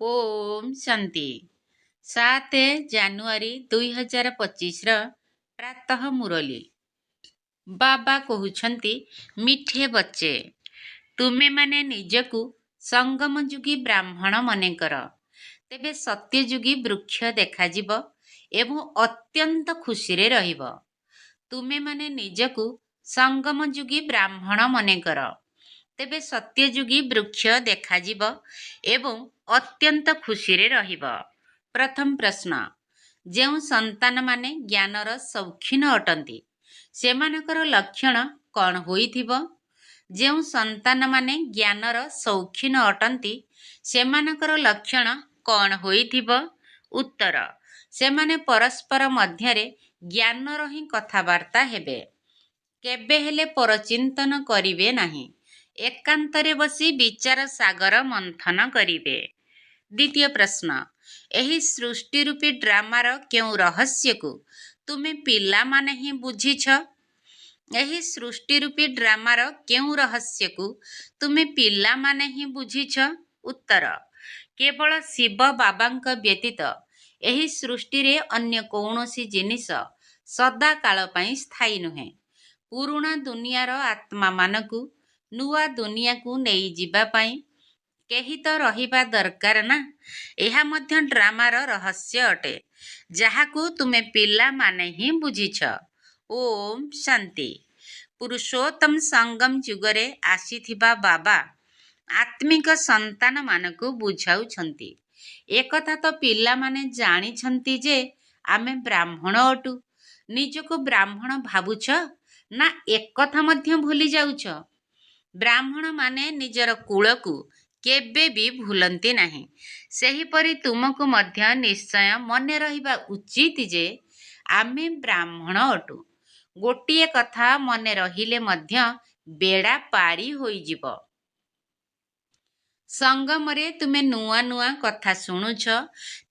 ଓମ୍ ଶାନ୍ତି। 7 ଜାନୁଆରୀ 2025ର ପ୍ରାତଃ ମୁରଲୀ। ବାବା କହୁଛନ୍ତି, ମିଠେ ବଚ୍ଚେ, ତୁମେମାନେ ନିଜକୁ ସଙ୍ଗମଯୁଗୀ ବ୍ରାହ୍ମଣ ମନେକର, ତେବେ ସତ୍ୟଯୁଗୀ ବୃକ୍ଷ ଦେଖାଯିବ ଏବଂ ଅତ୍ୟନ୍ତ ଖୁସିରେ ରହିବ। ତୁମେମାନେ ନିଜକୁ ସଙ୍ଗମଯୁଗୀ ବ୍ରାହ୍ମଣ ମନେକର, ତେବେ ସତ୍ୟଯୁଗୀ ବୃକ୍ଷ ଦେଖାଯିବ ଏବଂ ଅତ୍ୟନ୍ତ ଖୁସିରେ ରହିବ। ପ୍ରଥମ ପ୍ରଶ୍ନ, ଯେଉଁ ସନ୍ତାନମାନେ ଜ୍ଞାନର ସୌଖିନ ଅଟନ୍ତି, ସେମାନଙ୍କର ଲକ୍ଷଣ କ'ଣ ହୋଇଥିବ? ଯେଉଁ ସନ୍ତାନମାନେ ଜ୍ଞାନର ସୌଖିନ ଅଟନ୍ତି, ସେମାନଙ୍କର ଲକ୍ଷଣ କ'ଣ ହୋଇଥିବ? ଉତ୍ତର, ସେମାନେ ପରସ୍ପର ମଧ୍ୟରେ ଜ୍ଞାନର ହିଁ କଥାବାର୍ତ୍ତା ହେବେ। କେବେ ହେଲେ ପରଚିନ୍ତନ କରିବେ ନାହିଁ। ଏକାନ୍ତରେ ବସି ବିଚାର ସାଗର ମନ୍ଥନ କରିବେ। ଦ୍ୱିତୀୟ ପ୍ରଶ୍ନ, ଏହି ସୃଷ୍ଟି ରୂପୀ ଡ୍ରାମାର କେଉଁ ରହସ୍ୟକୁ ତୁମେ ପିଲାମାନେ ହିଁ ବୁଝିଛ? ଏହି ସୃଷ୍ଟି ରୂପୀ ଡ୍ରାମାର କେଉଁ ରହସ୍ୟକୁ ତୁମେ ପିଲାମାନେ ହିଁ ବୁଝିଛ? ଉତ୍ତର, କେବଳ ଶିବ ବାବାଙ୍କ ବ୍ୟତୀତ ଏହି ସୃଷ୍ଟିରେ ଅନ୍ୟ କୌଣସି ଜିନିଷ ସଦାକାଳ ପାଇଁ ସ୍ଥାୟୀ ନୁହେଁ। ପୁରୁଣା ଦୁନିଆର ଆତ୍ମାମାନଙ୍କୁ ନୂଆ ଦୁନିଆକୁ ନେଇଯିବା ପାଇଁ କେହି ତ ରହିବା ଦରକାର ନା। ଏହା ମଧ୍ୟ ଡ୍ରାମାର ରହସ୍ୟ ଅଟେ, ଯାହାକୁ ତୁମେ ପିଲାମାନେ ହିଁ ବୁଝିଛ। ଓମ୍ ଶାନ୍ତି। ପୁରୁଷୋତ୍ତମ ସଙ୍ଗମ ଯୁଗରେ ଆସିଥିବା ବାବା ଆତ୍ମିକ ସନ୍ତାନମାନଙ୍କୁ ବୁଝାଉଛନ୍ତି, ଏକଥା ତ ପିଲାମାନେ ଜାଣିଛନ୍ତି ଯେ ଆମେ ବ୍ରାହ୍ମଣ ଅଟୁ। ନିଜକୁ ବ୍ରାହ୍ମଣ ଭାବୁଛ ନା ଏକଥା ମଧ୍ୟ ଭୁଲି ଯାଉଛ? ବ୍ରାହ୍ମଣମାନେ ନିଜର କୁଳକୁ କେବେ ବି ଭୁଲନ୍ତି ନାହିଁ। ସେହିପରି ତୁମକୁ ମଧ୍ୟ ନିଶ୍ଚୟ ମନେ ରହିବା ଉଚିତ ଯେ ଆମେ ବ୍ରାହ୍ମଣ ଅଟୁ। ଗୋଟିଏ କଥା ମନେ ରହିଲେ ମଧ୍ୟ ବେଡ଼ା ପାରି ହୋଇଯିବ। ସଙ୍ଗମରେ ତୁମେ ନୂଆ ନୂଆ କଥା ଶୁଣୁଛ,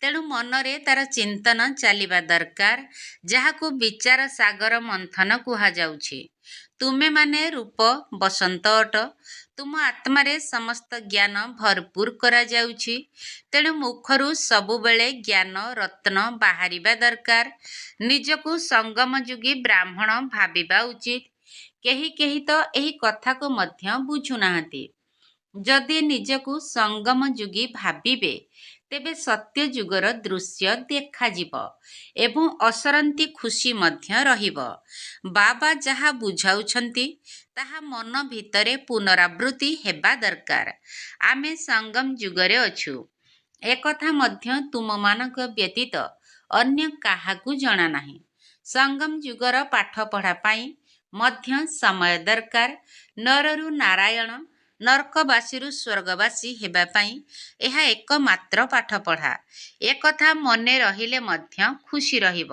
ତେଣୁ ମନରେ ତାର ଚିନ୍ତନ ଚାଲିବା ଦରକାର, ଯାହାକୁ ବିଚାର ସାଗର ମନ୍ଥନ କୁହାଯାଉଛି। ତୁମେମାନେ ରୂପ ବସନ୍ତ ଅଟ। ତୁମ ଆତ୍ମାରେ ସମସ୍ତ ଜ୍ଞାନ ଭରପୁର କରାଯାଉଛି, ତେଣୁ ମୁଖରୁ ସବୁବେଳେ ଜ୍ଞାନ ରତ୍ନ ବାହାରିବା ଦରକାର। ନିଜକୁ ସଙ୍ଗମଯୁଗୀ ବ୍ରାହ୍ମଣ ଭାବିବା ଉଚିତ। କେହି କେହି ତ ଏହି କଥାକୁ ମଧ୍ୟ ବୁଝୁନାହାନ୍ତି। ଯଦି ନିଜକୁ ସଙ୍ଗମଯୁଗୀ ଭାବିବେ, ତେବେ ସତ୍ୟ ଯୁଗର ଦୃଶ୍ୟ ଦେଖାଯିବ ଏବଂ ଅସରନ୍ତି ଖୁସି ମଧ୍ୟ ରହିବ। ବାବା ଯାହା ବୁଝାଉଛନ୍ତି ତାହା ମନ ଭିତରେ ପୁନରାବୃତ୍ତି ହେବା ଦରକାର। ଆମେ ସଙ୍ଗମ ଯୁଗରେ ଅଛୁ, ଏକଥା ମଧ୍ୟ ତୁମମାନଙ୍କ ବ୍ୟତୀତ ଅନ୍ୟ କାହାକୁ ଜଣା ନାହିଁ। ସଙ୍ଗମ ଯୁଗର ପାଠପଢ଼ା ପାଇଁ ମଧ୍ୟ ସମୟ ଦରକାର। ନରରୁ ନାରାୟଣ, ନର୍କବାସୀରୁ ସ୍ୱର୍ଗବାସୀ ହେବା ପାଇଁ ଏହା ଏକମାତ୍ର ପାଠପଢ଼ା। ଏକଥା ମନେ ରହିଲେ ମଧ୍ୟ ଖୁସି ରହିବ।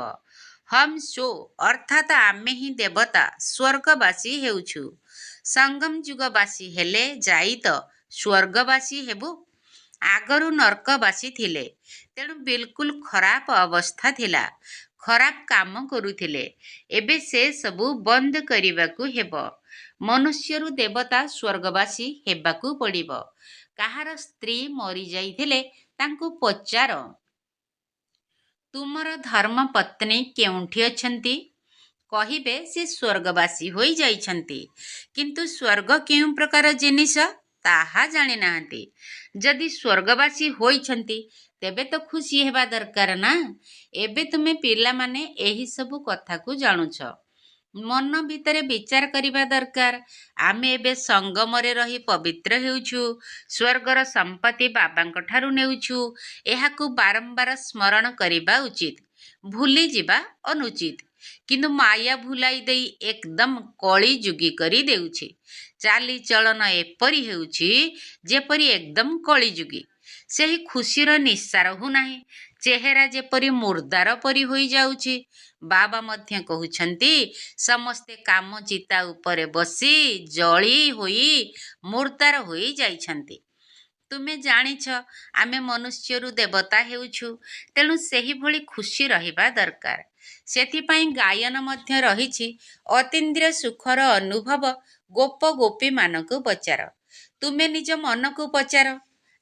ହମ୍ ସୋ ଅର୍ଥାତ୍ ଆମେ ହିଁ ଦେବତା ସ୍ୱର୍ଗବାସୀ ହେଉଛୁ। ସଙ୍ଗମ ଯୁଗବାସୀ ହେଲେ ଯାଇ ତ ସ୍ୱର୍ଗବାସୀ ହେବୁ। ଆଗରୁ ନର୍କବାସୀ ଥିଲେ, ତେଣୁ ବିଲକୁଲ ଖରାପ ଅବସ୍ଥା ଥିଲା, ଖରାପ କାମ କରୁଥିଲେ। ଏବେ ସେ ସବୁ ବନ୍ଦ କରିବାକୁ ହେବ। ମନୁଷ୍ୟରୁ ଦେବତା ସ୍ୱର୍ଗବାସୀ ହେବାକୁ ପଡ଼ିବ। କାହାର ସ୍ତ୍ରୀ ମରିଯାଇଥିଲେ ତାଙ୍କୁ ପଚାର, ତୁମର ଧର୍ମପତ୍ନୀ କେଉଁଠି ଅଛନ୍ତି? କହିବେ, ସେ ସ୍ୱର୍ଗବାସୀ ହୋଇଯାଇଛନ୍ତି, କିନ୍ତୁ ସ୍ୱର୍ଗ କେଉଁ ପ୍ରକାର ଜିନିଷ ତାହା ଜାଣିନାହାନ୍ତି। ଯଦି ସ୍ୱର୍ଗବାସୀ ହୋଇଛନ୍ତି, ତେବେ ତ ଖୁସି ହେବା ଦରକାର ନା। ଏବେ ତୁମେ ପିଲାମାନେ ଏହି ସବୁ କଥାକୁ ଜାଣୁଛ। ମନ ଭିତରେ ବିଚାର କରିବା ଦରକାର। ଆମେ ଏବେ ସଙ୍ଗମରେ ରହି ପବିତ୍ର ହେଉଛୁ, ସ୍ୱର୍ଗର ସମ୍ପତ୍ତି ବାବାଙ୍କ ଠାରୁ ନେଉଛୁ। ଏହାକୁ ବାରମ୍ବାର ସ୍ମରଣ କରିବା ଉଚିତ, ଭୁଲିଯିବା ଅନୁଚିତ। କିନ୍ତୁ ମାୟା ଭୁଲାଇ ଦେଇ ଏକଦମ କଳି ଯୁଗୀ କରି ଦେଉଛି। ଚାଲିଚଳନ ଏପରି ହେଉଛି ଯେପରି ଏକଦମ କଳିଯୁଗୀ। ସେହି ଖୁସିର ନିଶା ରହୁନାହିଁ। ଚେହେରା ଯେପରି ମୁର୍ଦାର ପରି ହୋଇଯାଉଛି। ବାବା ମଧ୍ୟ କହୁଛନ୍ତି, ସମସ୍ତେ କାମ ଚିତା ଉପରେ ବସି ଜଳି ହୋଇ ମୁର୍ଦାର ହୋଇ ଯାଇଛନ୍ତି। ତୁମେ ଜାଣିଛ, ଆମେ ମନୁଷ୍ୟରୁ ଦେବତା ହେଉଛୁ, ତେଣୁ ସେହିଭଳି ଖୁସି ରହିବା ଦରକାର। ସେଥିପାଇଁ ଗାୟନ ମଧ୍ୟ ରହିଛି, ଅତୀନ୍ଦ୍ରିୟ ସୁଖର ଅନୁଭବ ଗୋପ ଗୋପୀମାନଙ୍କୁ ପଚାର। ତୁମେ ନିଜ ମନକୁ ପଚାର,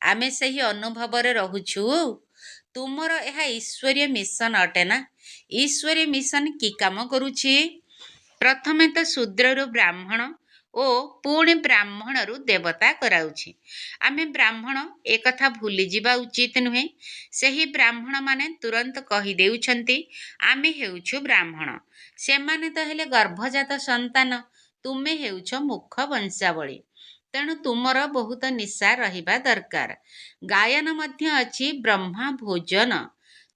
ଆମେ ସେହି ଅନୁଭବରେ ରହୁଛୁ। ତୁମର ଏହା ଈଶ୍ୱରୀୟ ମିଶନ ଅଟେ ନା? ଈଶ୍ୱରୀୟ ମିଶନ କି କାମ କରୁଛି? ପ୍ରଥମେ ତ ଶୂଦ୍ରରୁ ବ୍ରାହ୍ମଣ ଓ ପୁଣି ବ୍ରାହ୍ମଣରୁ ଦେବତା କରାଉଛି। ଆମେ ବ୍ରାହ୍ମଣ ଏକଥା ଭୁଲିଯିବା ଉଚିତ ନୁହେଁ। ସେହି ବ୍ରାହ୍ମଣମାନେ ତୁରନ୍ତ କହିଦେଉଛନ୍ତି ଆମେ ହେଉଛୁ ବ୍ରାହ୍ମଣ। ସେମାନେ ତ ହେଲେ ଗର୍ଭଜାତ ସନ୍ତାନ, ତୁମେ ହେଉଛ ମୁଖ ବଂଶାବଳୀ। ତେଣୁ ତୁମର ବହୁତ ନିଶା ରହିବା ଦରକାର। ଗାୟନ ମଧ୍ୟ ଅଛି ବ୍ରହ୍ମା ଭୋଜନ।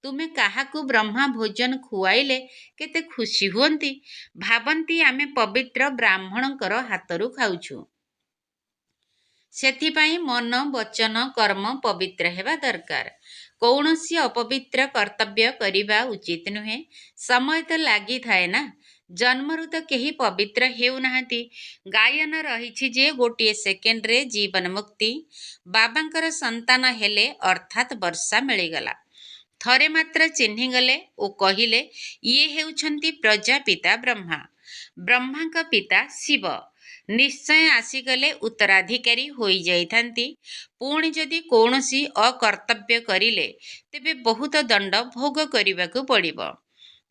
ତୁମେ କାହାକୁ ବ୍ରହ୍ମା ଭୋଜନ ଖୁଆଇଲେ କେତେ ଖୁସି ହୁଅନ୍ତି, ଭାବନ୍ତି ଆମେ ପବିତ୍ର ବ୍ରାହ୍ମଣଙ୍କର ହାତରୁ ଖାଉଛୁ। ସେଥିପାଇଁ ମନ, ବଚନ, କର୍ମ ପବିତ୍ର ହେବା ଦରକାର। କୌଣସି ଅପବିତ୍ର କର୍ତ୍ତବ୍ୟ କରିବା ଉଚିତ ନୁହେଁ। ସମୟ ତ ଲାଗିଥାଏ ନା। ଜନ୍ମରୁ ତ କେହି ପବିତ୍ର ହେଉନାହାନ୍ତି। ଗାୟନ ରହିଛି ଯେ ଗୋଟିଏ ସେକେଣ୍ଡରେ ଜୀବନ ମୁକ୍ତି। ବାବାଙ୍କର ସନ୍ତାନ ହେଲେ ଅର୍ଥାତ୍ ବର୍ଷା ମିଳିଗଲା। ଥରେ ମାତ୍ର ଚିହ୍ନିଗଲେ ଓ କହିଲେ ଇଏ ହେଉଛନ୍ତି ପ୍ରଜାପିତା ବ୍ରହ୍ମା। ବ୍ରହ୍ମାଙ୍କ ପିତା ଶିବ। ନିଶ୍ଚୟ ଆସିଗଲେ ଉତ୍ତରାଧିକାରୀ ହୋଇଯାଇଥାନ୍ତି। ପୁଣି ଯଦି କୌଣସି ଅକର୍ତ୍ତବ୍ୟ କରିଲେ ତେବେ ବହୁତ ଦଣ୍ଡ ଭୋଗ କରିବାକୁ ପଡ଼ିବ।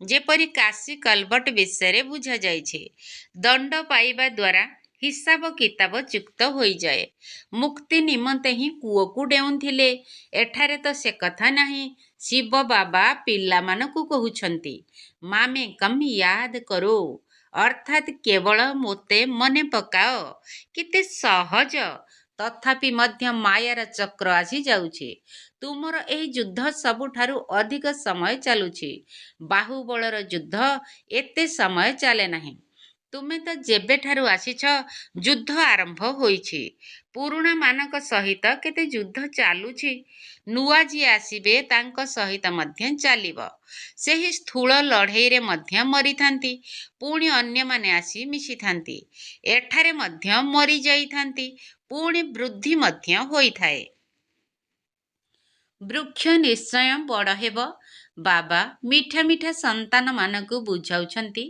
ଯେପରି କାଶୀ କଲବଟ ବିଷୟରେ ବୁଝାଯାଇଛି। ଦଣ୍ଡ ପାଇବା ଦ୍ୱାରା ହିସାବ କିତାବ ଚୁକ୍ତ ହୋଇଯାଏ। ମୁକ୍ତି ନିମନ୍ତେ ହିଁ କୂଅକୁ ଡେଉଁଥିଲେ। ଏଠାରେ ତ ସେ କଥା ନାହିଁ। ଶିବ ବାବା ପିଲାମାନଙ୍କୁ କହୁଛନ୍ତି ମାମେ କମ୍ ୟାଦ କରୋ, ଅର୍ଥାତ୍ କେବଳ ମୋତେ ମନେ ପକାଅ। କେତେ ସହଜ। ତଥାପି ମଧ୍ୟ ମାୟାର ଚକ୍ର ଆସିଯାଉଛି। ତୁମର ଏହି ଯୁଦ୍ଧ ସବୁଠାରୁ ଅଧିକ ସମୟ ଚାଲୁଛି। ବାହୁବଳର ଯୁଦ୍ଧ ଏତେ ସମୟ ଚାଲେ ନାହିଁ। ତୁମେ ତ ଯେବେଠାରୁ ଆସିଛ ଯୁଦ୍ଧ ଆରମ୍ଭ ହୋଇଛି। ପୁରୁଣାମାନଙ୍କ ସହିତ କେତେ ଯୁଦ୍ଧ ଚାଲୁଛି। ନୂଆ ଯିଏ ଆସିବେ ତାଙ୍କ ସହିତ ମଧ୍ୟ ଚାଲିବ। ସେହି ସ୍ଥୂଳ ଲଢ଼େଇରେ ମଧ୍ୟ ମରିଥାନ୍ତି। ପୁଣି ଅନ୍ୟମାନେ ଆସି ମିଶିଥାନ୍ତି। ଏଠାରେ ମଧ୍ୟ ମରିଯାଇଥାନ୍ତି। ପୁଣି ବୃଦ୍ଧି ମଧ୍ୟ ହୋଇଥାଏ। ବୃକ୍ଷ ନିଶ୍ଚୟ ବଡ଼ ହେବ। ବାବା ମିଠା ମିଠା ସନ୍ତାନମାନଙ୍କୁ ବୁଝାଉଛନ୍ତି।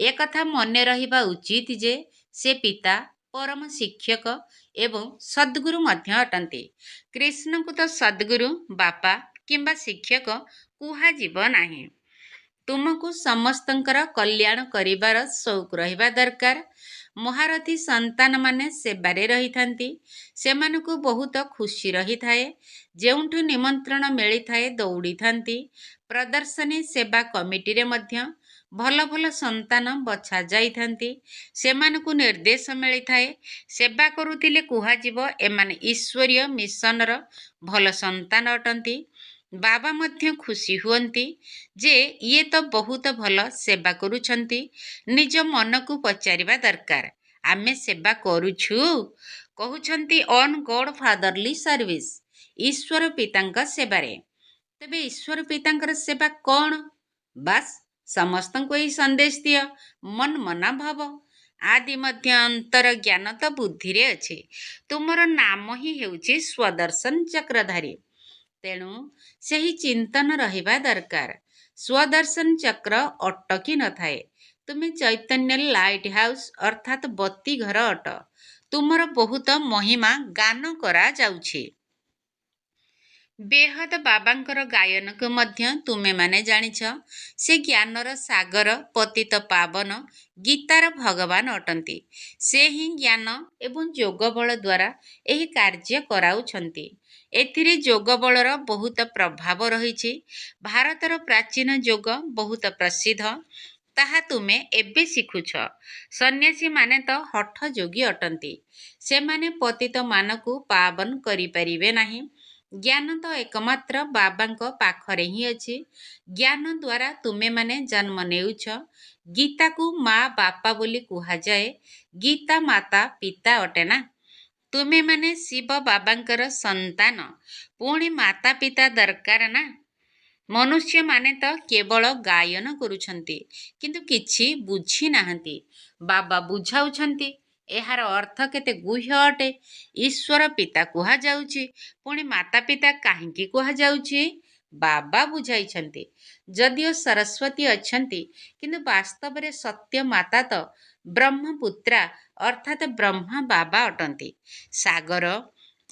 ଏକଥା ମନେ ରହିବା ଉଚିତ ଯେ ସେ ପିତା, ପରମ ଶିକ୍ଷକ ଏବଂ ସଦ୍ଗୁରୁ ମଧ୍ୟ ଅଟନ୍ତି। କୃଷ୍ଣଙ୍କୁ ତ ସଦ୍ଗୁରୁ, ବାପା କିମ୍ବା ଶିକ୍ଷକ କୁହାଯିବ ନାହିଁ। ତୁମକୁ ସମସ୍ତଙ୍କର କଲ୍ୟାଣ କରିବାର ସଉକ ରହିବା ଦରକାର। ମହାରଥୀ ସନ୍ତାନମାନେ ସେବାରେ ରହିଥାନ୍ତି। ସେମାନଙ୍କୁ ବହୁତ ଖୁସି ରହିଥାଏ। ଯେଉଁଠୁ ନିମନ୍ତ୍ରଣ ମିଳିଥାଏ ଦୌଡ଼ିଥାନ୍ତି। ପ୍ରଦର୍ଶନୀ ସେବା କମିଟିରେ ମଧ୍ୟ ଭଲ ଭଲ ସନ୍ତାନ ବଛାଯାଇଥାନ୍ତି। ସେମାନଙ୍କୁ ନିର୍ଦ୍ଦେଶ ମିଳିଥାଏ। ସେବା କରୁଥିଲେ କୁହାଯିବ ଏମାନେ ଈଶ୍ୱରୀୟ ମିଶନର ଭଲ ସନ୍ତାନ ଅଟନ୍ତି। ବାବା ମଧ୍ୟ ଖୁସି ହୁଅନ୍ତି ଯେ ଇଏ ତ ବହୁତ ଭଲ ସେବା କରୁଛନ୍ତି। ନିଜ ମନକୁ ପଚାରିବା ଦରକାର ଆମେ ସେବା କରୁଛୁ? କହୁଛନ୍ତି ଅନ୍ ଗଡ୍ ଫାଦରଲି ସର୍ଭିସ୍, ଈଶ୍ୱର ପିତାଙ୍କ ସେବାରେ। ତେବେ ଈଶ୍ୱର ପିତାଙ୍କର ସେବା କ'ଣ? ବାସ୍ ସମସ୍ତଙ୍କୁ ଏହି ସନ୍ଦେଶ ଦିଅ ମନ୍ମନା ଭବ। ଆଦି ମଧ୍ୟ ଅନ୍ତର ଜ୍ଞାନ ତ ବୁଦ୍ଧିରେ ଅଛି। ତୁମର ନାମ ହିଁ ହେଉଛି ସ୍ୱଦର୍ଶନ ଚକ୍ରଧାରୀ। ତେଣୁ ସେହି ଚିନ୍ତନ ରହିବା ଦରକାର। ସ୍ୱଦର୍ଶନ ଚକ୍ର ଅଟକି ନଥାଏ। ତୁମେ ଚୈତନ୍ୟ ଲାଇଟ୍ ହାଉସ୍ ଅର୍ଥାତ୍ ବତୀ ଘର ଅଟ। ତୁମର ବହୁତ ମହିମା ଗାନ କରାଯାଉଛି। ବେହଦ ବାବାଙ୍କର ଗାୟନକୁ ମଧ୍ୟ ତୁମେମାନେ ଜାଣିଛ। ସେ ଜ୍ଞାନର ସାଗର, ପତିତ ପାବନ, ଗୀତାର ଭଗବାନ ଅଟନ୍ତି। ସେ ହିଁ ଜ୍ଞାନ ଏବଂ ଯୋଗବଳ ଦ୍ୱାରା ଏହି କାର୍ଯ୍ୟ କରାଉଛନ୍ତି। ଏଥିରେ ଯୋଗବଳର ବହୁତ ପ୍ରଭାବ ରହିଛି। ଭାରତର ପ୍ରାଚୀନ ଯୋଗ ବହୁତ ପ୍ରସିଦ୍ଧ। ତାହା ତୁମେ ଏବେ ଶିଖୁଛ। ସନ୍ନ୍ୟାସୀମାନେ ତ ହଠ ଯୋଗୀ ଅଟନ୍ତି। ସେମାନେ ପତିତମାନଙ୍କୁ ପାବନ କରିପାରିବେ ନାହିଁ। ଜ୍ଞାନ ତ ଏକମାତ୍ର ବାବାଙ୍କ ପାଖରେ ହିଁ ଅଛି। ଜ୍ଞାନ ଦ୍ୱାରା ତୁମେମାନେ ଜନ୍ମ ନେଉଛ। ଗୀତାକୁ ମା ବାପା ବୋଲି କୁହାଯାଏ। ଗୀତା ମାତା ପିତା ଅଟେ ନା। ତୁମେମାନେ ଶିବ ବାବାଙ୍କର ସନ୍ତାନ। ପୁଣି ମାତା ପିତା ଦରକାର ନା। ମନୁଷ୍ୟମାନେ ତ କେବଳ ଗାୟନ କରୁଛନ୍ତି କିନ୍ତୁ କିଛି ବୁଝି ନାହାନ୍ତି। ବାବା ବୁଝାଉଛନ୍ତି। ଏହାର ଅର୍ଥ କେତେ ଗୁହ୍ୟ ଅଟେ। ଈଶ୍ୱର ପିତା କୁହାଯାଉଛି। ପୁଣି ମାତା ପିତା କାହିଁକି କୁହାଯାଉଛି? ବାବା ବୁଝାଇଛନ୍ତି। ଯଦିଓ ସରସ୍ୱତୀ ଅଛନ୍ତି କିନ୍ତୁ ବାସ୍ତବରେ ସତ୍ୟ ମାତା ତ ବ୍ରହ୍ମପୁତ୍ରା ଅର୍ଥାତ୍ ବ୍ରହ୍ମା ବାବା ଅଟନ୍ତି। ସାଗର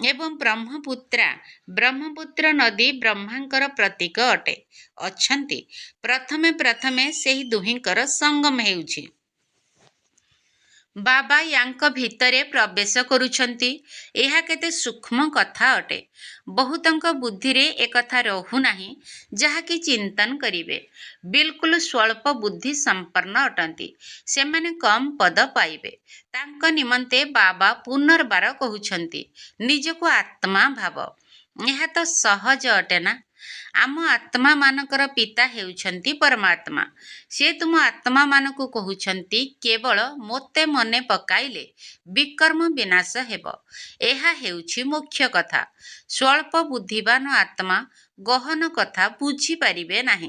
ଏବଂ ବ୍ରହ୍ମପୁତ୍ର ନଦୀ ବ୍ରହ୍ମାଙ୍କର ପ୍ରତୀକ ଅଟେ। ଅଛନ୍ତି ପ୍ରଥମେ ପ୍ରଥମେ ସେହି ଦୁହିଁଙ୍କର ସଙ୍ଗମ ହେଉଛି। ବାବା ୟାଙ୍କ ଭିତରେ ପ୍ରବେଶ କରୁଛନ୍ତି। ଏହା କେତେ ସୂକ୍ଷ୍ମ କଥା ଅଟେ। ବହୁତଙ୍କ ବୁଦ୍ଧିରେ ଏକଥା ରହୁନାହିଁ ଯାହାକି ଚିନ୍ତନ କରିବେ। ବିଲକୁଲ ସ୍ୱଳ୍ପ ବୁଦ୍ଧି ସମ୍ପନ୍ନ ଅଟନ୍ତି। ସେମାନେ କମ୍ ପଦ ପାଇବେ। ତାଙ୍କ ନିମନ୍ତେ ବାବା ପୁନର୍ବାର କହୁଛନ୍ତି, ନିଜକୁ ଆତ୍ମା ଭାବ। ଏହା ତ ସହଜ ଅଟେ ନା। ଆମ ଆତ୍ମାମାନଙ୍କର ପିତା ହେଉଛନ୍ତି ପରମାତ୍ମା। ସେ ତୁମ ଆତ୍ମାମାନଙ୍କୁ କହୁଛନ୍ତି, କେବଳ ମୋତେ ମନେ ପକାଇଲେ ବିକର୍ମ ବିନାଶ ହେବ। ଏହା ହେଉଛି ମୁଖ୍ୟ କଥା। ସ୍ୱଳ୍ପ ବୁଦ୍ଧିମାନ ଆତ୍ମା ଗହନ କଥା ବୁଝିପାରିବେ ନାହିଁ।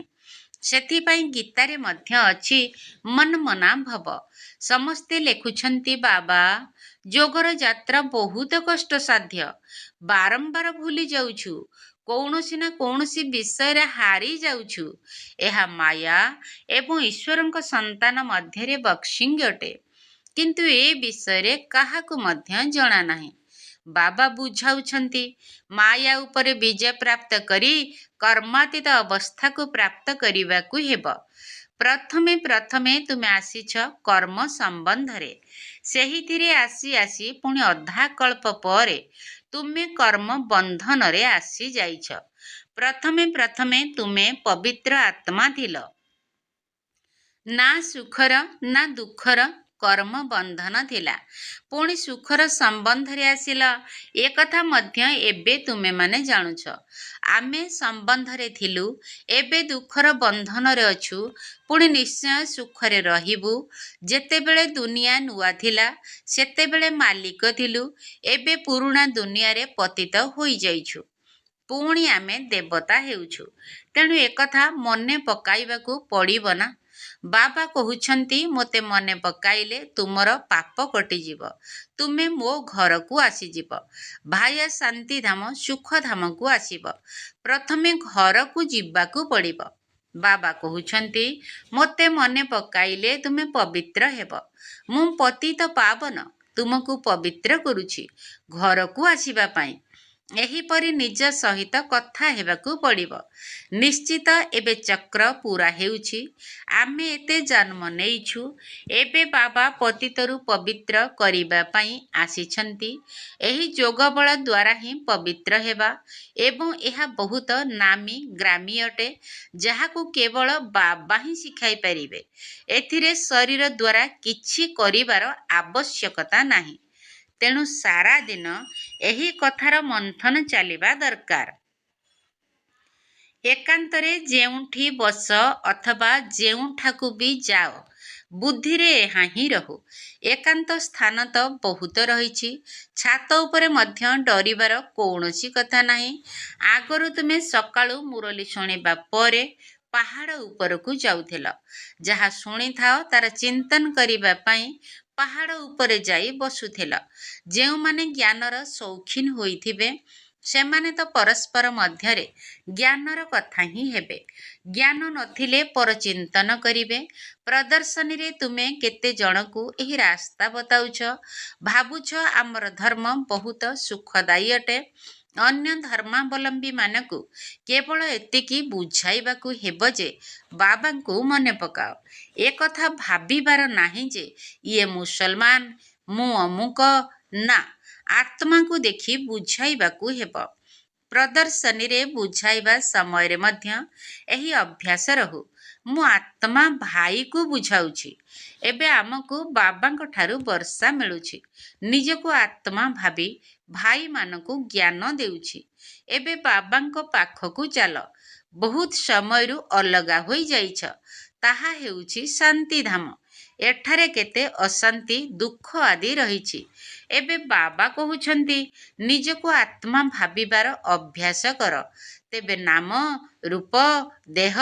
ସେଥିପାଇଁ ଗୀତାରେ ମଧ୍ୟ ଅଛି, ମନ୍ମନା ଭବ। ସମସ୍ତେ ଲେଖୁଛନ୍ତି, ବାବା ଯୋଗର ଯାତ୍ରା ବହୁତ କଷ୍ଟସାଧ୍ୟ। ବାରମ୍ବାର ଭୁଲି ଯାଉଛୁ। କୌଣସି ନା କୌଣସି ବିଷୟରେ ହାରି ଯାଉଛୁ। ଏହା ମାୟା ଏବଂ ଈଶ୍ୱରଙ୍କ ସନ୍ତାନ ମଧ୍ୟରେ ବକ୍ସିଂ ଅଟେ। କିନ୍ତୁ ଏ ବିଷୟରେ କାହାକୁ ମଧ୍ୟ ଜଣା ନାହିଁ। ବାବା ବୁଝାଉଛନ୍ତି, ମାୟା ଉପରେ ବିଜୟ ପ୍ରାପ୍ତ କରି କର୍ମାତୀତ ଅବସ୍ଥାକୁ ପ୍ରାପ୍ତ କରିବାକୁ ହେବ। ପ୍ରଥମେ ପ୍ରଥମେ ତୁମେ ଆସିଛ କର୍ମ ସମ୍ବନ୍ଧରେ। ସେହିଥିରେ ଆସି ଆସି ପୁଣି ଅଧା କଳ୍ପ ପରେ ତୁମେ କର୍ମ ବନ୍ଧନରେ ଆସିଯାଇଛ। ପ୍ରଥମେ ପ୍ରଥମେ ତୁମେ ପବିତ୍ର ଆତ୍ମା ଥିଲ। ନା ସୁଖର ନା ଦୁଃଖର କର୍ମ ବନ୍ଧନ ଥିଲା। ପୁଣି ସୁଖର ସମ୍ବନ୍ଧରେ ଆସିଲ, ଏକଥା ମଧ୍ୟ ଏବେ ତୁମେମାନେ ଜାଣୁଛ। ଆମେ ସମ୍ବନ୍ଧରେ ଥିଲୁ, ଏବେ ଦୁଃଖର ବନ୍ଧନରେ ଅଛୁ, ପୁଣି ନିଶ୍ଚୟ ସୁଖରେ ରହିବୁ। ଯେତେବେଳେ ଦୁନିଆ ନୂଆ ଥିଲା ସେତେବେଳେ ମାଲିକ ଥିଲୁ। ଏବେ ପୁରୁଣା ଦୁନିଆରେ ପତିତ ହୋଇଯାଇଛୁ। ପୁଣି ଆମେ ଦେବତା ହେଉଛୁ। ତେଣୁ ଏକଥା ମନେ ପକାଇବାକୁ ପଡ଼ିବ ନା। ବାବା କହୁଛନ୍ତି, ମୋତେ ମନେ ପକାଇଲେ ତୁମର ପାପ କଟିଯିବ। ତୁମେ ମୋ ଘରକୁ ଆସିଯିବ। ଭାୟା ଶାନ୍ତିଧାମ ସୁଖଧାମକୁ ଆସିବ। ପ୍ରଥମେ ଘରକୁ ଯିବାକୁ ପଡ଼ିବ। ବାବା କହୁଛନ୍ତି, ମୋତେ ମନେ ପକାଇଲେ ତୁମେ ପବିତ୍ର ହେବ। ମୁଁ ପତିତ ପାବନ ତୁମକୁ ପବିତ୍ର କରୁଛି ଘରକୁ ଆସିବା ପାଇଁ। ଏହିପରି ନିଜ ସହିତ କଥା ହେବାକୁ ପଡ଼ିବ। ନିଶ୍ଚିତ ଏବେ ଚକ୍ର ପୂରା ହେଉଛି। ଆମେ ଏତେ ଜନ୍ମ ନେଇଛୁ। ଏବେ ବାବା ପତିତରୁ ପବିତ୍ର କରିବା ପାଇଁ ଆସିଛନ୍ତି। ଏହି ଯୋଗ ବଳ ଦ୍ୱାରା ହିଁ ପବିତ୍ର ହେବା ଏବଂ ଏହା ବହୁତ ନାମୀ ଗ୍ରାମୀ ଅଟେ, ଯାହାକୁ କେବଳ ବାବା ହିଁ ଶିଖାଇ ପାରିବେ। ଏଥିରେ ଶରୀର ଦ୍ୱାରା କିଛି କରିବାର ଆବଶ୍ୟକତା ନାହିଁ। ତେଣୁ ସାରା ଦିନ ଏହି କଥାର ମନ୍ଥନ ଚାଲିବା ଦରକାର। ଏକାନ୍ତରେ ଯେଉଁଠି ବସ ଅଥବା ଯେଉଁଠାକୁ ବି ଯାଅ, ବୁଦ୍ଧିରେ ଏହା ହିଁ ରହୁ। ଏକାନ୍ତ ସ୍ଥାନ ତ ବହୁତ ରହିଛି। ଛାତ ଉପରେ ମଧ୍ୟ ଡରିବାର କୌଣସି କଥା ନାହିଁ। ଆଗରୁ ତୁମେ ସକାଳୁ ମୁରଲି ଶୁଣିବା ପରେ ପାହାଡ଼ ଉପରକୁ ଯାଉଥିଲ। ଯାହା ଶୁଣିଥାଅ ତାର ଚିନ୍ତନ କରିବା ପାଇଁ ପାହାଡ଼ ଉପରେ ଯାଇ ବସୁଥିଲ। ଯେଉଁମାନେ ଜ୍ଞାନର ସୌଖିନ ହୋଇଥିବେ ସେମାନେ ତ ପରସ୍ପର ମଧ୍ୟରେ ଜ୍ଞାନର କଥା ହିଁ ହେବେ। ଜ୍ଞାନ ନଥିଲେ ପରଚିନ୍ତନ କରିବେ। ପ୍ରଦର୍ଶନୀରେ ତୁମେ କେତେ ଜଣକୁ ଏହି ରାସ୍ତା ବତାଉଛ। ଭାବୁଛ ଆମର ଧର୍ମ ବହୁତ ସୁଖଦାୟୀ ଅଟେ। ଅନ୍ୟ ଧର୍ମାବଲମ୍ବୀମାନଙ୍କୁ କେବଳ ଏତିକି ବୁଝାଇବାକୁ ହେବ ଯେ ବାବାଙ୍କୁ ମନେ ପକାଅ। ଏକଥା ଭାବିବାର ନାହିଁ ଯେ ଇଏ ମୁସଲମାନ, ମୁଁ ଅମୁକ। ନା, ଆତ୍ମାକୁ ଦେଖି ବୁଝାଇବାକୁ ହେବ। ପ୍ରଦର୍ଶନୀରେ ବୁଝାଇବା ସମୟରେ ମଧ୍ୟ ଏହି ଅଭ୍ୟାସ ରହୁ। ମୁଁ ଆତ୍ମା ଭାଇକୁ ବୁଝାଉଛି। ଏବେ ଆମକୁ ବାବାଙ୍କ ଠାରୁ ବର୍ଷା ମିଳୁଛି। ନିଜକୁ ଆତ୍ମା ଭାବି ଭାଇମାନଙ୍କୁ ଜ୍ଞାନ ଦେଉଛି। ଏବେ ବାବାଙ୍କ ପାଖକୁ ଚାଲ। ବହୁତ ସମୟରୁ ଅଲଗା ହୋଇଯାଇଛ। ତାହା ହେଉଛି ଶାନ୍ତିଧାମ। ଏଠାରେ କେତେ ଅଶାନ୍ତି ଦୁଃଖ ଆଦି ରହିଛି। ଏବେ ବାବା କହୁଛନ୍ତି, ନିଜକୁ ଆତ୍ମା ଭାବିବାର ଅଭ୍ୟାସ କର। ତେବେ ନାମ, ରୂପ, ଦେହ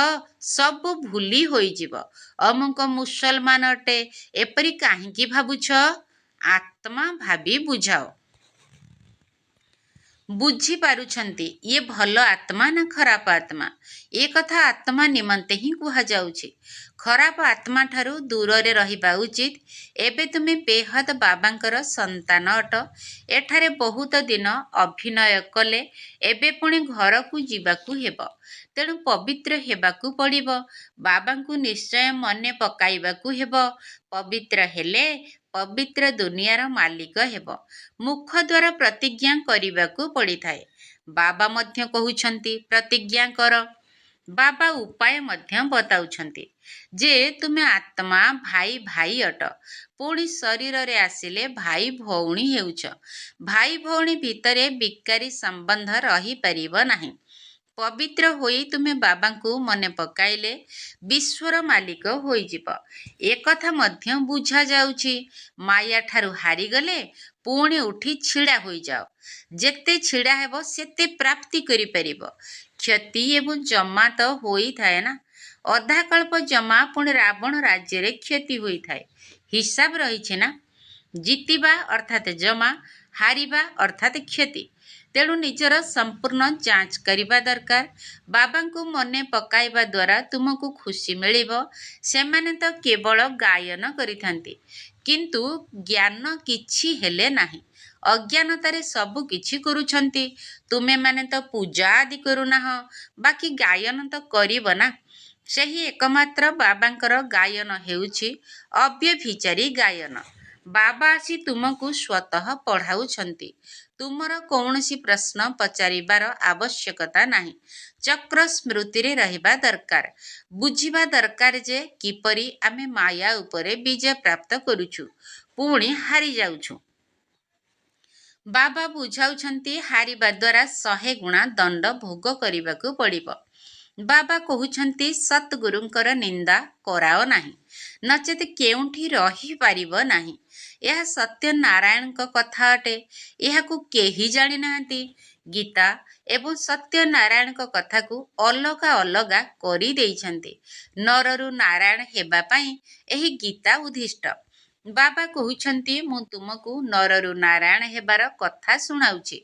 ସବୁ ଭୁଲି ହୋଇଯିବ। ଅମୁକ ମୁସଲମାନ ଅଟେ ଏପରି କାହିଁକି ଭାବୁଛ? ଆତ୍ମା ଭାବି ବୁଝାଅ। ବୁଝିପାରୁଛନ୍ତି ଇଏ ଭଲ ଆତ୍ମା ନା ଖରାପ ଆତ୍ମା। ଏ କଥା ଆତ୍ମା ନିମନ୍ତେ ହିଁ କୁହାଯାଉଛି। ଖରାପ ଆତ୍ମା ଠାରୁ ଦୂରରେ ରହିବା ଉଚିତ। ଏବେ ତୁମେ ବେହଦ ବାବାଙ୍କର ସନ୍ତାନ ଅଟ। ଏଠାରେ ବହୁତ ଦିନ ଅଭିନୟ କଲେ ଏବେ ପୁଣି ଘରକୁ ଯିବାକୁ ହେବ। ତେଣୁ ପବିତ୍ର ହେବାକୁ ପଡ଼ିବ। ବାବାଙ୍କୁ ନିଶ୍ଚୟ ମନେ ପକାଇବାକୁ ହେବ। ପବିତ୍ର ହେଲେ ପବିତ୍ର ଦୁନିଆର ମାଲିକ ହେବ। ମୁଖ ଦ୍ୱାରା ପ୍ରତିଜ୍ଞା କରିବାକୁ ପଡ଼ିଥାଏ। ବାବା ମଧ୍ୟ କହୁଛନ୍ତି ପ୍ରତିଜ୍ଞା କର। ବାବା ଉପାୟ ମଧ୍ୟ ବତାଉଛନ୍ତି ଯେ ତୁମେ ଆତ୍ମା ଭାଇ ଭାଇ ଅଟ। ପୁଣି ଶରୀରରେ ଆସିଲେ ଭାଇ ଭଉଣୀ ହେଉଛ। ଭାଇ ଭଉଣୀ ଭିତରେ ବିକାରୀ ସମ୍ବନ୍ଧ ରହିପାରିବ ନାହିଁ। ପବିତ୍ର ହୋଇ ତୁମେ ବାବାଙ୍କୁ ମନେ ପକାଇଲେ ବିଶ୍ୱର ମାଲିକ ହୋଇଯିବ। ଏକଥା ମଧ୍ୟ ବୁଝାଯାଉଛି। ମାୟା ଠାରୁ ହାରିଗଲେ ପୁଣି ଉଠି ଛିଡ଼ା ହୋଇଯାଅ। ଯେତେ ଛିଡ଼ା ହେବ ସେତେ ପ୍ରାପ୍ତି କରିପାରିବ। କ୍ଷତି ଏବଂ ଜମା ତ ହୋଇଥାଏ ନା। ଅଧାକଳ୍ପ ଜମା ପୁଣି ରାବଣ ରାଜ୍ୟରେ କ୍ଷତି ହୋଇଥାଏ। ହିସାବ ରହିଛି ନା। ଜିତିବା ଅର୍ଥାତ୍ ଜମା, ହାରିବା ଅର୍ଥାତ୍ କ୍ଷତି। ତେଣୁ ନିଜର ସମ୍ପୂର୍ଣ୍ଣ ଯାଞ୍ଚ କରିବା ଦରକାର। ବାବାଙ୍କୁ ମନେ ପକାଇବା ଦ୍ୱାରା ତୁମକୁ ଖୁସି ମିଳିବ। ସେମାନେ ତ କେବଳ ଗାୟନ କରିଥାନ୍ତି, କିନ୍ତୁ ଜ୍ଞାନ କିଛି ହେଲେ ନାହିଁ। ଅଜ୍ଞାନତାରେ ସବୁ କିଛି କରୁଛନ୍ତି। ତୁମେମାନେ ତ ପୂଜା ଆଦି କରୁନାହଁ, ବାକି ଗାୟନ ତ କରିବ ନା। ସେହି ଏକମାତ୍ର ବାବାଙ୍କର ଗାୟନ ହେଉଛି ଅବ୍ୟଭିଚାରୀ ଗାୟନ। ବାବା ଆସି ତୁମକୁ ସ୍ୱତଃ ପଢ଼ାଉଛନ୍ତି। ତୁମର କୌଣସି ପ୍ରଶ୍ନ ପଚାରିବାର ଆବଶ୍ୟକତା ନାହିଁ। ଚକ୍ର ସ୍ମୃତିରେ ରହିବା ଦରକାର। ବୁଝିବା ଦରକାର ଯେ କିପରି ଆମେ ମାୟା ଉପରେ ବିଜୟ ପ୍ରାପ୍ତ କରୁଛୁ, ପୁଣି ହାରି ଯାଉଛୁ। ବାବା ବୁଝାଉଛନ୍ତି ହାରିବା ଦ୍ୱାରା 100 ଗୁଣା ଦଣ୍ଡ ଭୋଗ କରିବାକୁ ପଡ଼ିବ। ବାବା କହୁଛନ୍ତି ସତ୍‌ଗୁରୁଙ୍କର ନିନ୍ଦା କରାଅ ନାହିଁ, ନଚେତ୍ କେଉଁଠି ରହିପାରିବ ନାହିଁ। ଏହା ସତ୍ୟନାରାୟଣଙ୍କ କଥା ଅଟେ। ଏହାକୁ କେହି ଜାଣିନାହାନ୍ତି। ଗୀତା ଏବଂ ସତ୍ୟନାରାୟଣଙ୍କ କଥାକୁ ଅଲଗା ଅଲଗା କରିଦେଇଛନ୍ତି। ନରରୁ ନାରାୟଣ ହେବା ପାଇଁ ଏହି ଗୀତା ଉଦ୍ଦିଷ୍ଟ। ବାବା କହୁଛନ୍ତି ମୁଁ ତୁମକୁ ନରରୁ ନାରାୟଣ ହେବାର କଥା ଶୁଣାଉଛି।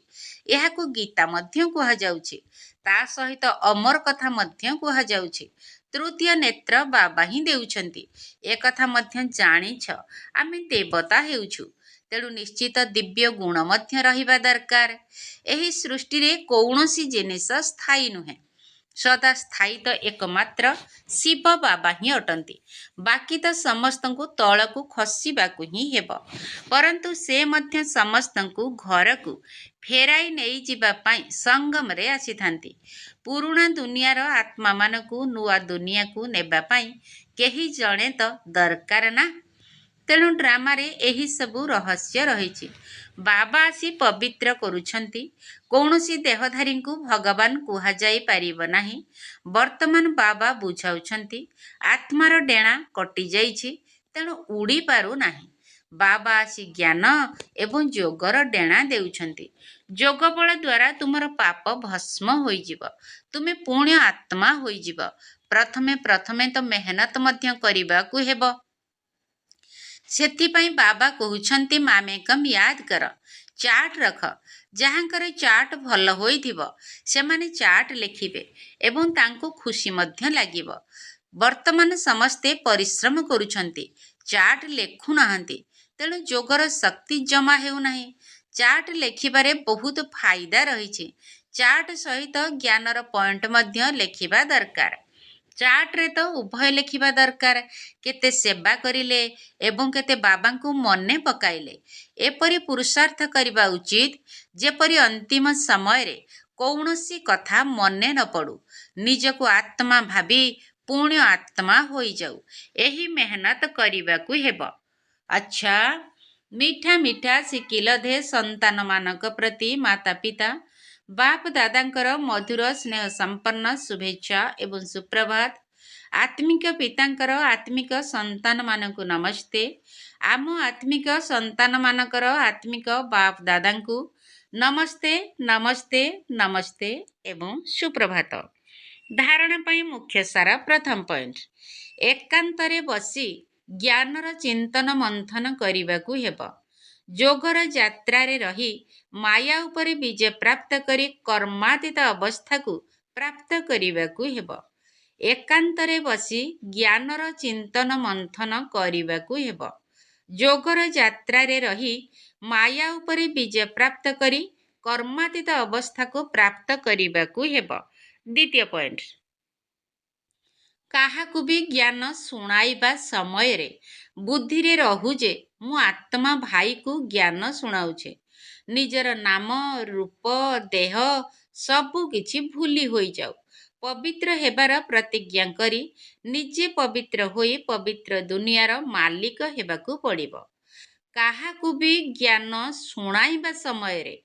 ଏହାକୁ ଗୀତା ମଧ୍ୟ କୁହାଯାଉଛି। ତା ସହିତ ଅମର କଥା ମଧ୍ୟ କୁହାଯାଉଛି। ତୃତୀୟ ନେତ୍ର ବାବା ହିଁ ଦେଉଛନ୍ତି। ଏକଥା ମଧ୍ୟ ଜାଣିଛ ଆମେ ଦେବତା ହେଉଛୁ। ତେଣୁ ନିଶ୍ଚିତ ଦିବ୍ୟ ଗୁଣ ମଧ୍ୟ ରହିବା ଦରକାର। ଏହି ସୃଷ୍ଟିରେ କୌଣସି ଜିନିଷ ସ୍ଥାୟୀ ନୁହେଁ। ସଦା ସ୍ଥାୟୀ ତ ଏକମାତ୍ର ଶିବ ବାବା ହିଁ ଅଟନ୍ତି। ବାକି ତ ସମସ୍ତଙ୍କୁ ତଳକୁ ଖସିବାକୁ ହିଁ ହେବ। ପରନ୍ତୁ ସେ ମଧ୍ୟ ସମସ୍ତଙ୍କୁ ଘରକୁ ଫେରାଇ ନେଇଯିବା ପାଇଁ ସଙ୍ଗମରେ ଆସିଥାନ୍ତି। ପୁରୁଣା ଦୁନିଆର ଆତ୍ମାମାନଙ୍କୁ ନୂଆ ଦୁନିଆକୁ ନେବା ପାଇଁ କେହି ଜଣେ ତ ଦରକାର ନା। ତେଣୁ ଡ୍ରାମାରେ ଏହି ସବୁ ରହସ୍ୟ ରହିଛି। ବାବା ଆସି ପବିତ୍ର କରୁଛନ୍ତି। କୌଣସି ଦେହଧାରୀଙ୍କୁ ଭଗବାନ କୁହାଯାଇ ପାରିବ ନାହିଁ। ବର୍ତ୍ତମାନ ବାବା ବୁଝାଉଛନ୍ତି ଆତ୍ମାର ଡେଣା କଟିଯାଇଛି, ତେଣୁ ଉଡ଼ି ପାରୁନାହିଁ। ବାବା ଆସି ଜ୍ଞାନ ଏବଂ ଯୋଗର ଡେଣା ଦେଉଛନ୍ତି। ଯୋଗ ବଳ ଦ୍ୱାରା ତୁମର ପାପ ଭସ୍ମ ହୋଇଯିବ। ତୁମେ ପୁଣି ଆତ୍ମା ହୋଇଯିବ। ପ୍ରଥମେ ତ ମେହନତ ମଧ୍ୟ କରିବାକୁ ହେବ। ସେଥିପାଇଁ ବାବା କହୁଛନ୍ତି ମାମେକମ୍ ୟାଦ କର। ଚାର୍ଟ ରଖ। ଯାହାଙ୍କର ଚାର୍ଟ ଭଲ ହୋଇଥିବ ସେମାନେ ଚାର୍ଟ ଲେଖିବେ ଏବଂ ତାଙ୍କୁ ଖୁସି ମଧ୍ୟ ଲାଗିବ। ବର୍ତ୍ତମାନ ସମସ୍ତେ ପରିଶ୍ରମ କରୁଛନ୍ତି, ଚାର୍ଟ ଲେଖୁନାହାନ୍ତି। ତେଣୁ ଯୋଗର ଶକ୍ତି ଜମା ହେଉନାହିଁ। ଚାର୍ଟ ଲେଖିବାରେ ବହୁତ ଫାଇଦା ରହିଛି। ଚାର୍ଟ ସହିତ ଜ୍ଞାନର ପଏଣ୍ଟ ମଧ୍ୟ ଲେଖିବା ଦରକାର। ଚାର୍ଟରେ ତ ଉଭୟ ଲେଖିବା ଦରକାର। କେତେ ସେବା କରିଲେ ଏବଂ କେତେ ବାବାଙ୍କୁ ମନେ ପକାଇଲେ। ଏପରି ପୁରୁଷାର୍ଥ କରିବା ଉଚିତ ଯେପରି ଅନ୍ତିମ ସମୟରେ କୌଣସି କଥା ମନେ ନ ପଡ଼ୁ। ନିଜକୁ ଆତ୍ମା ଭାବି ପୁଣି ଆତ୍ମା ହୋଇଯାଉ। ଏହି ମେହନତ କରିବାକୁ ହେବ। ଆଚ୍ଛା, ମିଠା ମିଠା ଶିଖିଲ ଧେ ସନ୍ତାନମାନଙ୍କ ପ୍ରତି ମାତା ପିତା ବାପ ଦାଦାଙ୍କର ମଧୁର ସ୍ନେହ ସମ୍ପନ୍ନ ଶୁଭେଚ୍ଛା ଏବଂ ସୁପ୍ରଭାତ। ଆତ୍ମିକ ପିତାଙ୍କର ଆତ୍ମିକ ସନ୍ତାନମାନଙ୍କୁ ନମସ୍ତେ। ଆମ ଆତ୍ମିକ ସନ୍ତାନମାନଙ୍କର ଆତ୍ମିକ ବାପ ଦାଦାଙ୍କୁ ନମସ୍ତେ ନମସ୍ତେ ନମସ୍ତେ ଏବଂ ସୁପ୍ରଭାତ। ଧାରଣା ପାଇଁ ମୁଖ୍ୟ ସାର। ପ୍ରଥମ ପଏଣ୍ଟ, ଏକାନ୍ତରେ ବସି ଜ୍ଞାନର ଚିନ୍ତନ ମନ୍ଥନ କରିବାକୁ ହେବ। ଯୋଗର ଯାତ୍ରାରେ ରହି ମାୟା ଉପରେ ବିଜୟ ପ୍ରାପ୍ତ କରି କର୍ମାତୀତ ଅବସ୍ଥାକୁ ପ୍ରାପ୍ତ କରିବାକୁ ହେବ। ଏକାନ୍ତରେ ବସି ଜ୍ଞାନର ଚିନ୍ତନ ମନ୍ଥନ କରିବାକୁ ହେବ। ଯୋଗର ଯାତ୍ରାରେ ରହି ମାୟା ଉପରେ ବିଜୟ ପ୍ରାପ୍ତ କରି କର୍ମାତୀତ ଅବସ୍ଥାକୁ ପ୍ରାପ୍ତ କରିବାକୁ ହେବ। ଦ୍ୱିତୀୟ ପଏଣ୍ଟ, କାହାକୁ ବି ଜ୍ଞାନ ଶୁଣାଇବା ସମୟରେ ବୁଦ୍ଧିରେ ରହୁ ଯେ ମୁଁ ଆତ୍ମା ଭାଇକୁ ଜ୍ଞାନ ଶୁଣାଉଛେ। ନିଜର ନାମ, ରୂପ, ଦେହ ସବୁ କିଛି ଭୁଲି ହୋଇଯାଉ। ପବିତ୍ର ହେବାର ପ୍ରତିଜ୍ଞା କରି ନିଜେ ପବିତ୍ର ହୋଇ ପବିତ୍ର ଦୁନିଆର ମାଲିକ ହେବାକୁ ପଡ଼ିବ। କାହାକୁ ବି ଜ୍ଞାନ ଶୁଣାଇବା ସମୟରେ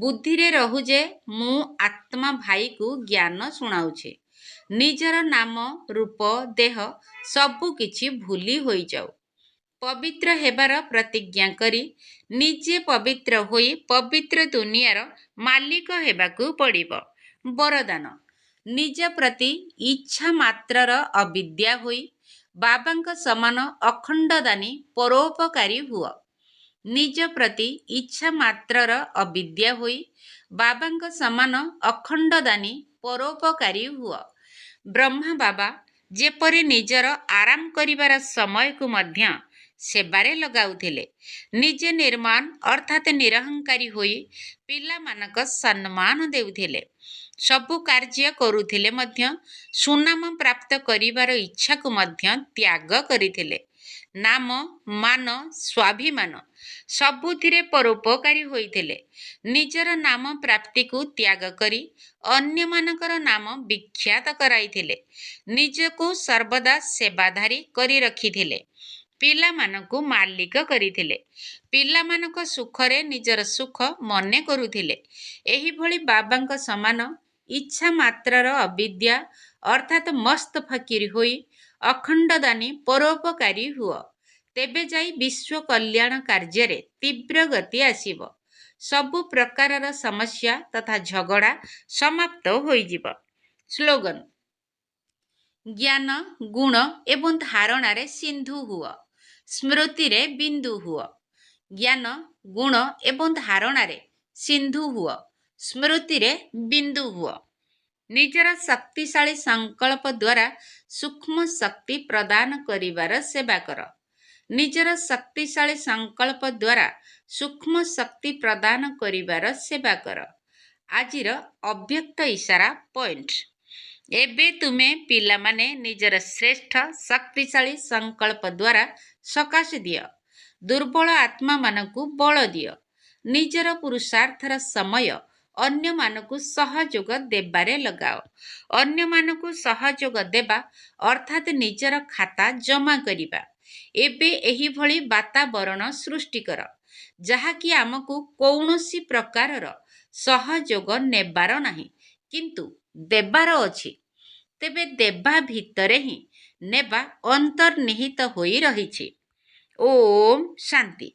ବୁଦ୍ଧିରେ ରହୁ ଯେ ମୁଁ ଆତ୍ମା ଭାଇକୁ ଜ୍ଞାନ ଶୁଣାଉଛେ। ନିଜର ନାମ, ରୂପ, ଦେହ ସବୁ କିଛି ଭୁଲି ହୋଇଯାଉ। ପବିତ୍ର ହେବାର ପ୍ରତିଜ୍ଞା କରି ନିଜେ ପବିତ୍ର ହୋଇ ପବିତ୍ର ଦୁନିଆର ମାଲିକ ହେବାକୁ ପଡ଼ିବ। ବରଦାନ, ନିଜ ପ୍ରତି ଇଚ୍ଛା ମାତ୍ରର ଅବିଦ୍ୟା ହୋଇ ବାବାଙ୍କ ସମାନ ଅଖଣ୍ଡ ଦାନୀ ପରୋପକାରୀ ହୁଅ। ନିଜ ପ୍ରତି ଇଚ୍ଛା ମାତ୍ରର ଅବିଦ୍ୟା ହୋଇ ବାବାଙ୍କ ସମାନ ଅଖଣ୍ଡ ଦାନୀ ପରୋପକାରୀ ହୁଅ। ବ୍ରହ୍ମା ବାବା ଯେପରି ନିଜର ଆରାମ କରିବାର ସମୟକୁ ମଧ୍ୟ ସେବାରେ ଲଗାଉଥିଲେ, ନିଜେ ନିର୍ମାଣ ଅର୍ଥାତ୍ ନିରହଙ୍କାରୀ ହୋଇ ପିଲାମାନଙ୍କ ସମ୍ମାନ ଦେଉଥିଲେ। ସବୁ କାର୍ଯ୍ୟ କରୁଥିଲେ ମଧ୍ୟ ସୁନାମ ପ୍ରାପ୍ତ କରିବାର ଇଚ୍ଛାକୁ ମଧ୍ୟ ତ୍ୟାଗ କରିଥିଲେ। ନାମ, ମାନ, ସ୍ୱାଭିମାନ ସବୁଥିରେ ପରୋପକାରୀ ହୋଇଥିଲେ। ନିଜର ନାମ ପ୍ରାପ୍ତିକୁ ତ୍ୟାଗ କରି ଅନ୍ୟମାନଙ୍କର ନାମ ବିଖ୍ୟାତ କରାଇଥିଲେ। ନିଜକୁ ସର୍ବଦା ସେବାଧାରୀ କରି ରଖିଥିଲେ। ପିଲାମାନଙ୍କୁ ମାଲିକ କରିଥିଲେ। ପିଲାମାନଙ୍କ ସୁଖରେ ନିଜର ସୁଖ ମନେ କରୁଥିଲେ। ଏହିଭଳି ବାବାଙ୍କ ସମାନ ଇଚ୍ଛା ମାତ୍ରର ଅବିଦ୍ୟା ଅର୍ଥାତ୍ ମସ୍ତ ଫକୀର ହୋଇ ଅଖଣ୍ଡ ଦାନୀ ପରୋପକାରୀ ହୁଅ। ତେବେ ଯାଇ ବିଶ୍ୱ କଲ୍ୟାଣ କାର୍ଯ୍ୟରେ ତୀବ୍ର ଗତି ଆସିବ। ସବୁ ପ୍ରକାରର ସମସ୍ୟା ତଥା ଝଗଡ଼ା ସମାପ୍ତ ହୋଇଯିବ। ସ୍ଲୋଗାନ, ଜ୍ଞାନ, ଗୁଣ ଏବଂ ଧାରଣାରେ ସିନ୍ଧୁ ହୁଅ, ସ୍ମୃତିରେ ବିନ୍ଦୁ ହୁଅ। ଜ୍ଞାନ, ଗୁଣ ଏବଂ ଧାରଣାରେ ସିନ୍ଧୁ ହୁଅ, ସ୍ମୃତିରେ ବିନ୍ଦୁ ହୁଅ। ନିଜର ଶକ୍ତିଶାଳୀ ସଂକଳ୍ପ ଦ୍ୱାରା ସୂକ୍ଷ୍ମ ଶକ୍ତି ପ୍ରଦାନ କରିବାର ସେବା କର। ନିଜର ଶକ୍ତିଶାଳୀ ସଂକଳ୍ପ ଦ୍ୱାରା ସୂକ୍ଷ୍ମ ଶକ୍ତି ପ୍ରଦାନ କରିବାର ସେବା କର। ଆଜିର ଅବ୍ୟକ୍ତ ଇଶାରା ପଏଣ୍ଟ, ଏବେ ତୁମେ ପିଲାମାନେ ନିଜର ଶ୍ରେଷ୍ଠ ଶକ୍ତିଶାଳୀ ସଂକଳ୍ପ ଦ୍ୱାରା ସକାଶ ଦିଅ। ଦୁର୍ବଳ ଆତ୍ମାମାନଙ୍କୁ ବଳ ଦିଅ। ନିଜର ପୁରୁଷାର୍ଥର ସମୟ ଅନ୍ୟମାନଙ୍କୁ ସହଯୋଗ ଦେବାରେ ଲଗାଅ। ଅନ୍ୟମାନଙ୍କୁ ସହଯୋଗ ଦେବା ଅର୍ଥାତ୍ ନିଜର ଖାତା ଜମା କରିବା। ଏବେ ଏହିଭଳି ବାତାବରଣ ସୃଷ୍ଟି କର ଯାହାକି ଆମକୁ କୌଣସି ପ୍ରକାରର ସହଯୋଗ ନେବାର ନାହିଁ, କିନ୍ତୁ ଦେବାର ଅଛି। ତେବେ ଦେବା ଭିତରେ ହିଁ ନେବା ଅନ୍ତର୍ନିହିତ ହୋଇ ରହିଛି। ଓମ୍ ଶାନ୍ତି।